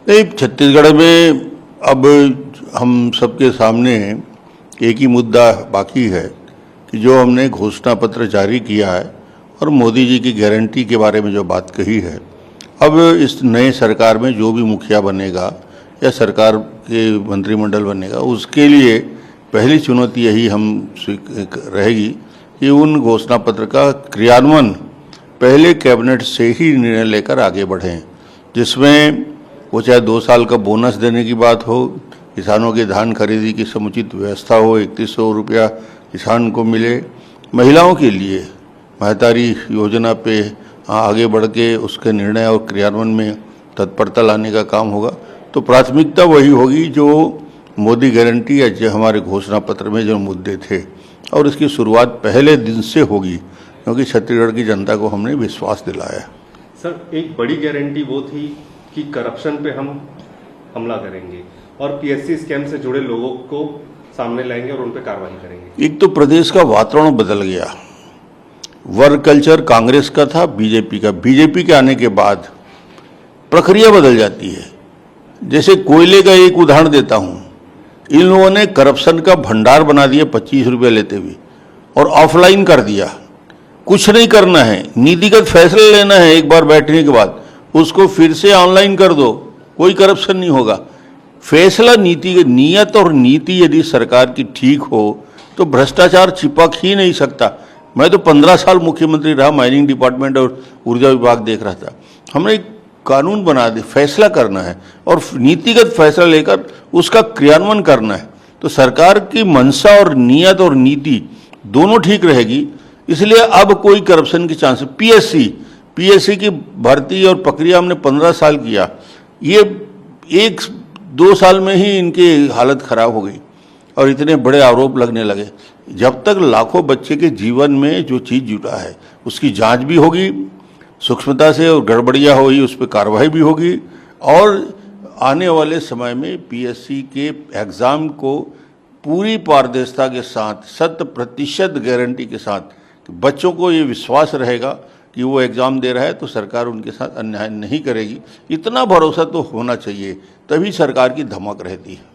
नहीं, छत्तीसगढ़ में अब हम सबके सामने एक ही मुद्दा बाकी है कि जो हमने घोषणा पत्र जारी किया है और मोदी जी की गारंटी के बारे में जो बात कही है, अब इस नए सरकार में जो भी मुखिया बनेगा या सरकार के मंत्रिमंडल बनेगा, उसके लिए पहली चुनौती यही रहेगी कि उन घोषणा पत्र का क्रियान्वयन पहले कैबिनेट से ही निर्णय लेकर आगे बढ़ें, जिसमें वो चाहे 2 साल का बोनस देने की बात हो, किसानों की धान खरीदी की समुचित व्यवस्था हो, 3100 रुपया किसान को मिले, महिलाओं के लिए महतारी योजना पे आगे बढ़ के उसके निर्णय और क्रियान्वयन में तत्परता लाने का काम होगा। तो प्राथमिकता वही होगी जो मोदी गारंटी या जो हमारे घोषणा पत्र में जो मुद्दे थे, और इसकी शुरुआत पहले दिन से होगी, क्योंकि छत्तीसगढ़ की जनता को हमने विश्वास दिलाया। सर, एक बड़ी गारंटी वो थी कि करप्शन पे हम हमला करेंगे और पीएससी स्कैम से जुड़े लोगों को सामने लाएंगे और उन पे कार्रवाई करेंगे। एक तो प्रदेश का वातावरण बदल गया, वर्ग कल्चर कांग्रेस का था, बीजेपी का। बीजेपी के आने के बाद प्रक्रिया बदल जाती है। जैसे कोयले का एक उदाहरण देता हूं, इन लोगों ने करप्शन का भंडार बना दिया 25 रुपये लेते हुए, और ऑफलाइन कर दिया। कुछ नहीं करना है, नीतिगत फैसला लेना है, एक बार बैठने के बाद उसको फिर से ऑनलाइन कर दो, कोई करप्शन नहीं होगा। फैसला नीति, नियत और नीति यदि सरकार की ठीक हो तो भ्रष्टाचार चिपक ही नहीं सकता। मैं तो 15 साल मुख्यमंत्री रहा, माइनिंग डिपार्टमेंट और ऊर्जा विभाग देख रहा था। हमने एक कानून बना दिया, फैसला करना है और नीतिगत फैसला लेकर उसका क्रियान्वयन करना है। तो सरकार की मंशा और नियत और नीति दोनों ठीक रहेगी, इसलिए अब कोई करप्शन की चांस। पीएससी की भर्ती और प्रक्रिया हमने 15 साल किया, ये 1-2 साल में ही इनकी हालत खराब हो गई और इतने बड़े आरोप लगने लगे। जब तक लाखों बच्चे के जीवन में जो चीज़ जुटा है उसकी जांच भी होगी सूक्ष्मता से, और गड़बड़ियाँ हुई उस पर कार्रवाई भी होगी, और आने वाले समय में पीएससी के एग्ज़ाम को पूरी पारदर्शिता के साथ 100% गारंटी के साथ बच्चों को ये विश्वास रहेगा कि वो एग्ज़ाम दे रहा है तो सरकार उनके साथ अन्याय नहीं करेगी। इतना भरोसा तो होना चाहिए, तभी सरकार की धमक रहती है।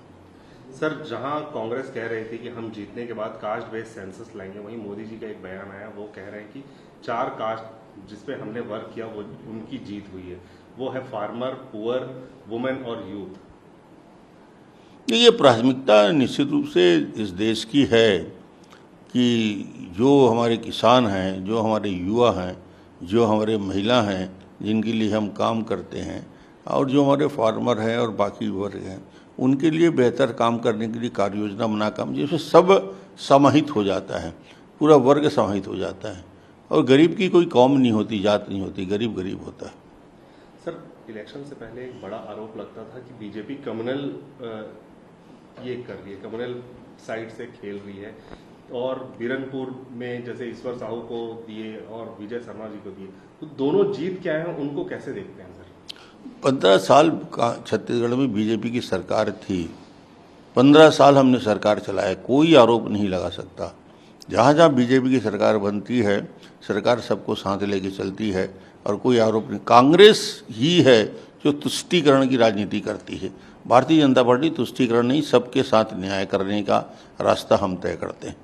सर, जहां कांग्रेस कह रही थी कि हम जीतने के बाद कास्ट बेस्ड सेंसस लाएंगे, वहीं मोदी जी का एक बयान आया, वो कह रहे हैं कि 4 कास्ट जिस पे हमने वर्क किया वो उनकी जीत हुई है। वो है फार्मर, पुअर, वुमेन और यूथ। ये प्राथमिकता निश्चित रूप से इस देश की है कि जो हमारे किसान हैं, जो हमारे युवा हैं, जो हमारे महिला हैं जिनके लिए हम काम करते हैं, और जो हमारे फार्मर हैं और बाकी वर्ग हैं, उनके लिए बेहतर काम करने के लिए कार्य योजना बना काम, जिसमें सब समाहित हो जाता है, पूरा वर्ग समाहित हो जाता है, और गरीब की कोई कौम नहीं होती, जात नहीं होती, गरीब गरीब होता है। सर, इलेक्शन से पहले एक बड़ा आरोप लगता था कि बीजेपी कम्युनल ये कर रही है, कम्युनल साइड से खेल रही है, और बीरनपुर में जैसे ईश्वर साहू को दिए और विजय शर्मा जी को दिए, तो दोनों जीत क्या है, उनको कैसे देखते हैं सर? 15 साल का छत्तीसगढ़ में बीजेपी की सरकार थी, 15 साल हमने सरकार चलाया, कोई आरोप नहीं लगा सकता। जहाँ जहाँ बीजेपी की सरकार बनती है, सरकार सबको साथ लेके चलती है और कोई आरोप नहीं। कांग्रेस ही है जो तुष्टीकरण की राजनीति करती है। भारतीय जनता पार्टी तुष्टीकरण नहीं, सबके साथ न्याय करने का रास्ता हम तय करते हैं।